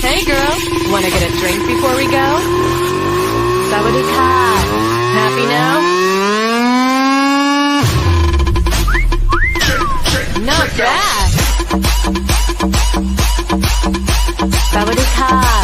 Hey girl, wanna get a drink before we go? Sawadee-ka. Happy now? Not bad. Sawadee-ka.